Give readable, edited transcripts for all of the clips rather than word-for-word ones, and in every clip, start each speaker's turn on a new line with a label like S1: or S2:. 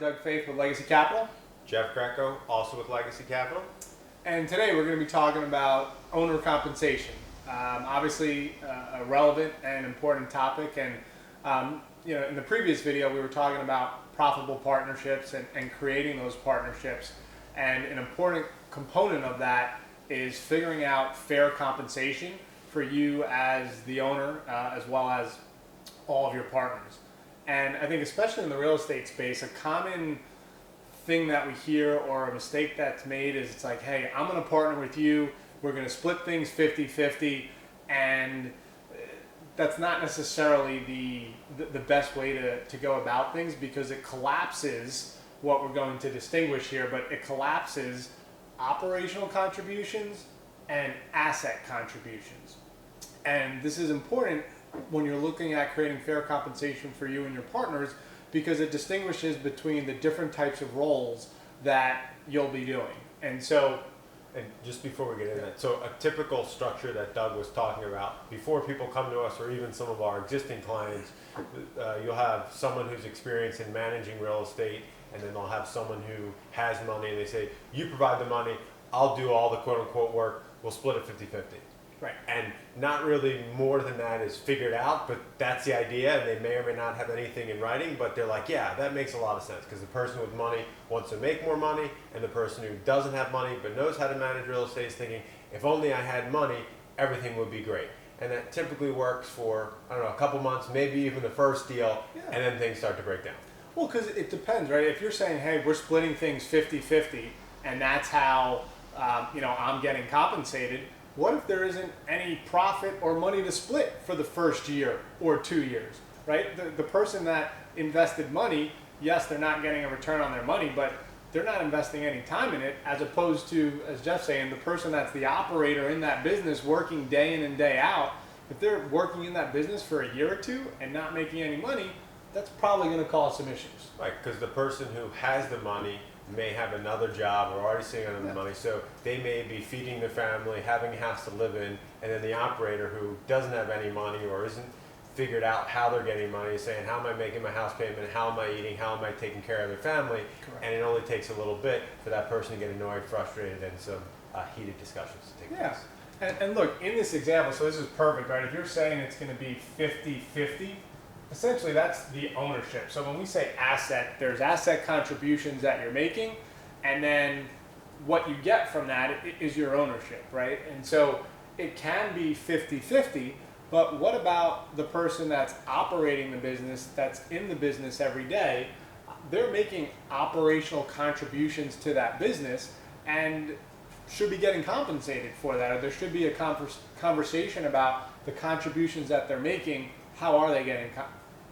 S1: Doug Faith with Legacy Capital.
S2: Jeff Greco, also with Legacy Capital.
S1: And today we're going to be talking about owner compensation. Obviously, a relevant and important topic. And in the previous video, we were talking about profitable partnerships and creating those partnerships. And an important component of that is figuring out fair compensation for you as the owner, as well as all of your partners. And I think especially in the real estate space, a common thing that we hear or a mistake that's made is it's like, hey, I'm going to partner with you. We're going to split things 50-50. And that's not necessarily the best way to go about things, because it collapses what we're going to distinguish here, but it collapses operational contributions and asset contributions. And this is important when you're looking at creating fair compensation for you and your partners, because it distinguishes between the different types of roles that you'll be doing. And
S2: just before we get into that, so a typical structure that Doug was talking about, before people come to us or even some of our existing clients, you'll have someone who's experienced in managing real estate, and then they'll have someone who has money, and they say, you provide the money, I'll do all the quote unquote work, we'll split it 50-50.
S1: Right.
S2: And not really more than that is figured out, but that's the idea, and they may or may not have anything in writing, but they're like, yeah, that makes a lot of sense, because the person with money wants to make more money, and the person who doesn't have money but knows how to manage real estate is thinking, if only I had money, everything would be great. And that typically works for, I don't know, a couple months, maybe even the first deal, and then things start to break down.
S1: Well, because it depends, right? If you're saying, hey, we're splitting things 50-50, and that's how I'm getting compensated, what if there isn't any profit or money to split for the first year or 2 years, right? The person that invested money, yes, they're not getting a return on their money, but they're not investing any time in it, as opposed to, as Jeff's saying, the person that's the operator in that business working day in and day out. If they're working in that business for a year or two and not making any money, that's probably going to cause some issues.
S2: Right, because the person who has the money may have another job or already sitting on the money, so they may be feeding their family, having a house to live in, and then the operator who doesn't have any money or isn't figured out how they're getting money is saying, how am I making my house payment, how am I eating, how am I taking care of their family?
S1: Correct.
S2: And it only takes a little bit for that person to get annoyed, frustrated, and some heated discussions to take place.
S1: And look, in this example, so this is perfect, right? If you're saying it's going to be 50-50, essentially that's the ownership. So when we say asset, there's asset contributions that you're making, and then what you get from that is your ownership, right? And so it can be 50-50, but what about the person that's operating the business, that's in the business every day? They're making operational contributions to that business and should be getting compensated for that, or there should be a conversation about the contributions that they're making. How are they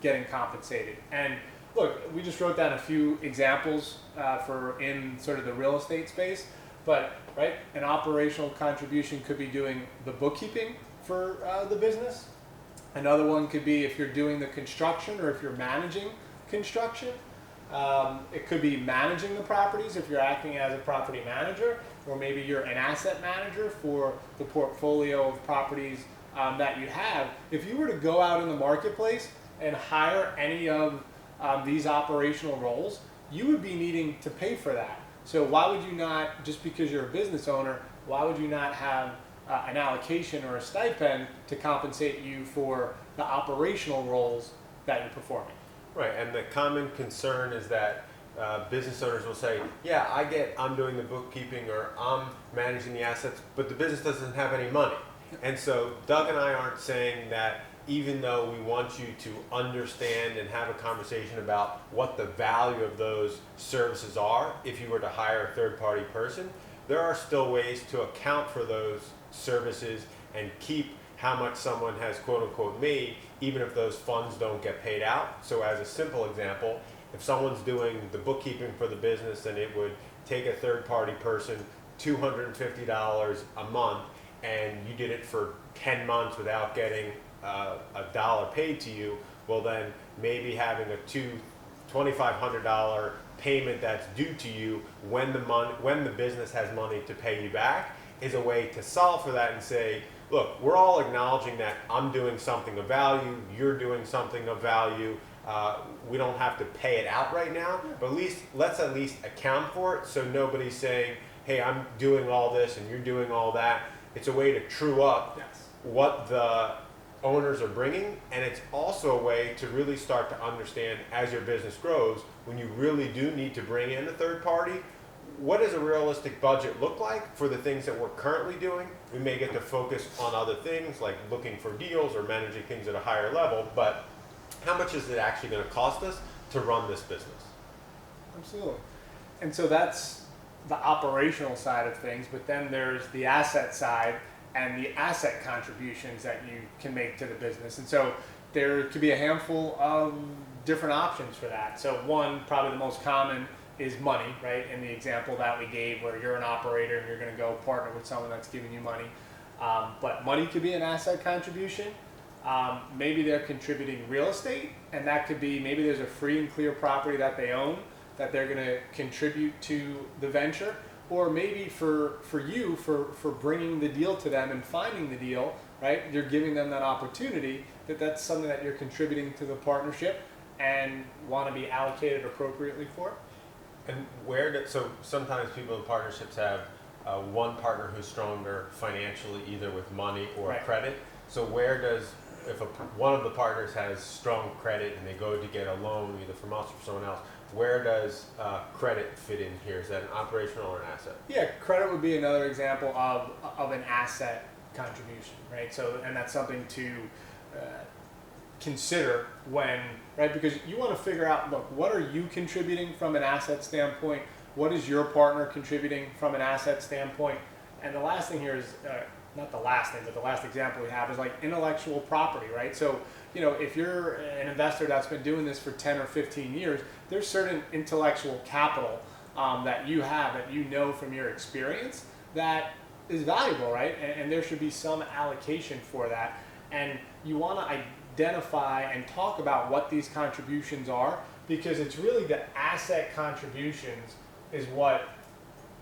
S1: getting compensated? And look, we just wrote down a few examples for in sort of the real estate space, but right, an operational contribution could be doing the bookkeeping for the business. Another one could be if you're doing the construction or if you're managing construction. It could be managing the properties if you're acting as a property manager, or maybe you're an asset manager for the portfolio of properties that you have. If you were to go out in the marketplace and hire any of these operational roles, you would be needing to pay for that. So why would you not, just because you're a business owner, why would you not have an allocation or a stipend to compensate you for the operational roles that you're performing?
S2: Right, and the common concern is that business owners will say, yeah, I'm doing the bookkeeping or I'm managing the assets, but the business doesn't have any money. And so Doug and I aren't saying that even though we want you to understand and have a conversation about what the value of those services are, if you were to hire a third-party person, there are still ways to account for those services and keep how much someone has quote-unquote made, even if those funds don't get paid out. So as a simple example, if someone's doing the bookkeeping for the business, then it would take a third-party person $250 a month, and you did it for 10 months without getting a dollar paid to you, well then maybe having a $2,500 payment that's due to you when the business has money to pay you back is a way to solve for that and say, look, we're all acknowledging that I'm doing something of value, you're doing something of value, we don't have to pay it out right now, but let's at least account for it so nobody's saying, hey, I'm doing all this and you're doing all that. It's a way to true up
S1: Yes.
S2: what the owners are bringing, and it's also a way to really start to understand as your business grows, when you really do need to bring in a third party, what does a realistic budget look like for the things that we're currently doing? We may get to focus on other things like looking for deals or managing things at a higher level, but how much is it actually going to cost us to run this business?
S1: Absolutely. And so that's the operational side of things, but then there's the asset side and the asset contributions that you can make to the business. And so there could be a handful of different options for that. So one, probably the most common, is money, right? In the example that we gave where you're an operator and you're going to go partner with someone that's giving you money. But money could be an asset contribution. Maybe they're contributing real estate, and that could be maybe there's a free and clear property that they own that they're going to contribute to the venture. Or maybe for you, for bringing the deal to them and finding the deal, right? You're giving them that opportunity that's something that you're contributing to the partnership and want to be allocated appropriately for.
S2: And so sometimes people in partnerships have one partner who's stronger financially, either with money or
S1: Right.
S2: credit. So if one of the partners has strong credit and they go to get a loan either from us or from someone else, where does credit fit in here? Is that an operational or an asset?
S1: Yeah, credit would be another example of an asset contribution, right? So, and that's something to consider when, right? Because you want to figure out, look, what are you contributing from an asset standpoint? What is your partner contributing from an asset standpoint? And the last thing here is, not the last thing, but the last example we have is like intellectual property, right? So, if you're an investor that's been doing this for 10 or 15 years, there's certain intellectual capital that you have that you know from your experience that is valuable, right? And there should be some allocation for that. And you want to identify and talk about what these contributions are, because it's really the asset contributions is what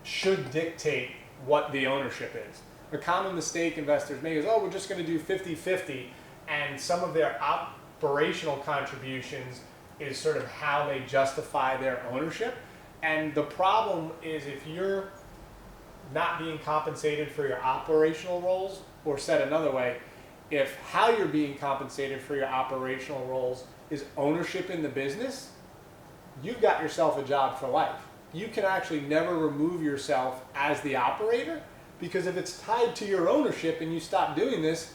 S1: should dictate what the ownership is. A common mistake investors make is, oh, we're just going to do 50-50, and some of their operational contributions is sort of how they justify their ownership. And the problem is if you're not being compensated for your operational roles, or said another way, if how you're being compensated for your operational roles is ownership in the business, you've got yourself a job for life. You can actually never remove yourself as the operator, because if it's tied to your ownership and you stop doing this,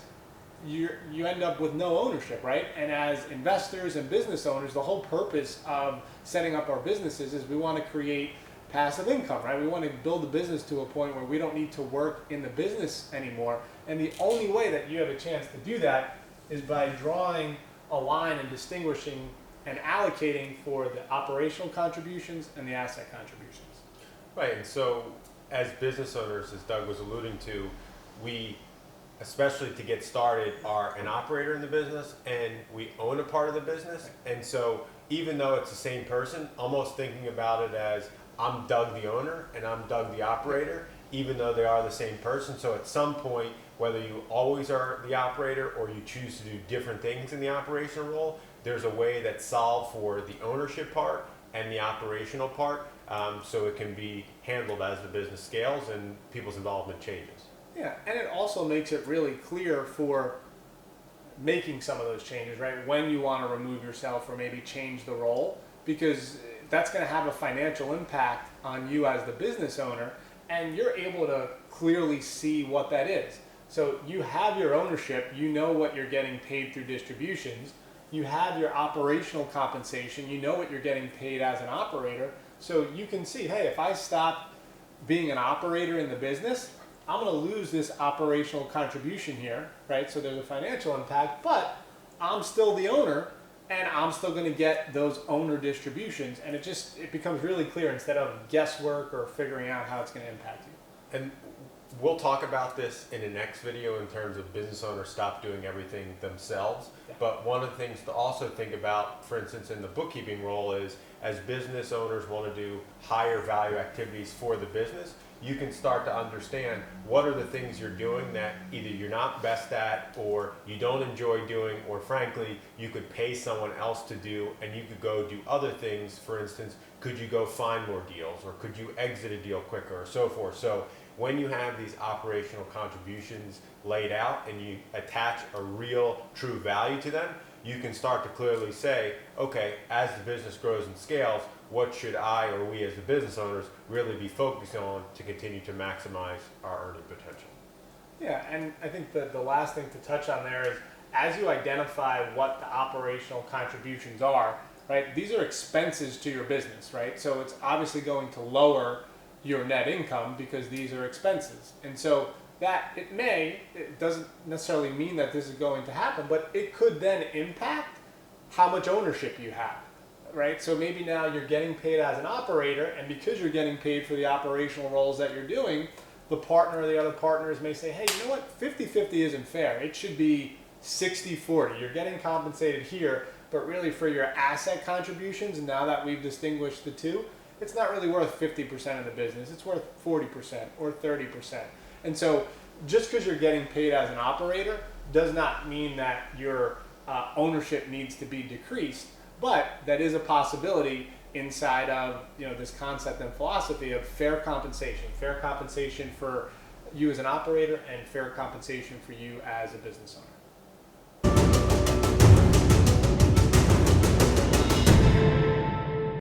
S1: you end up with no ownership, right? And as investors and business owners, the whole purpose of setting up our businesses is we want to create passive income, right? We want to build the business to a point where we don't need to work in the business anymore. And the only way that you have a chance to do that is by drawing a line and distinguishing and allocating for the operational contributions and the asset contributions.
S2: Right, and so as business owners, as Doug was alluding to, we, especially to get started, are an operator in the business and we own a part of the business. And so even though it's the same person, almost thinking about it as I'm Doug the owner and I'm Doug the operator, even though they are the same person. So at some point, whether you always are the operator or you choose to do different things in the operational role, there's a way that's solved for the ownership part and the operational part, so it can be handled as the business scales and people's involvement changes.
S1: Yeah, and it also makes it really clear for making some of those changes, right? When you want to remove yourself or maybe change the role, because that's going to have a financial impact on you as the business owner, and you're able to clearly see what that is. So you have your ownership, you know what you're getting paid through distributions, you have your operational compensation, you know what you're getting paid as an operator, so you can see, hey, if I stop being an operator in the business, I'm going to lose this operational contribution here, right? So there's a financial impact, but I'm still the owner and I'm still going to get those owner distributions, and it becomes really clear instead of guesswork or figuring out how it's going to impact you.
S2: And we'll talk about this in the next video in terms of business owners stop doing everything themselves.
S1: Yeah.
S2: But one of the things to also think about, for instance, in the bookkeeping role is as business owners want to do higher value activities for the business, you can start to understand what are the things you're doing that either you're not best at or you don't enjoy doing, or frankly, you could pay someone else to do and you could go do other things. For instance, could you go find more deals or could you exit a deal quicker or so forth. So when you have these operational contributions laid out and you attach a real true value to them, you can start to clearly say, okay, as the business grows and scales, what should I or we as the business owners really be focusing on to continue to maximize our earning potential?
S1: Yeah, and I think the last thing to touch on there is as you identify what the operational contributions are, right, these are expenses to your business, right? So it's obviously going to lower your net income because these are expenses. And so that it doesn't necessarily mean that this is going to happen, but it could then impact how much ownership you have, right? So maybe now you're getting paid as an operator, and because you're getting paid for the operational roles that you're doing, the partner or the other partners may say, hey, you know what, 50-50 isn't fair. It should be 60-40. You're getting compensated here, but really for your asset contributions, and now that we've distinguished the two, it's not really worth 50% of the business. It's worth 40% or 30%. And so just because you're getting paid as an operator does not mean that your ownership needs to be decreased, but that is a possibility inside of this concept and philosophy of fair compensation for you as an operator and fair compensation for you as a business owner.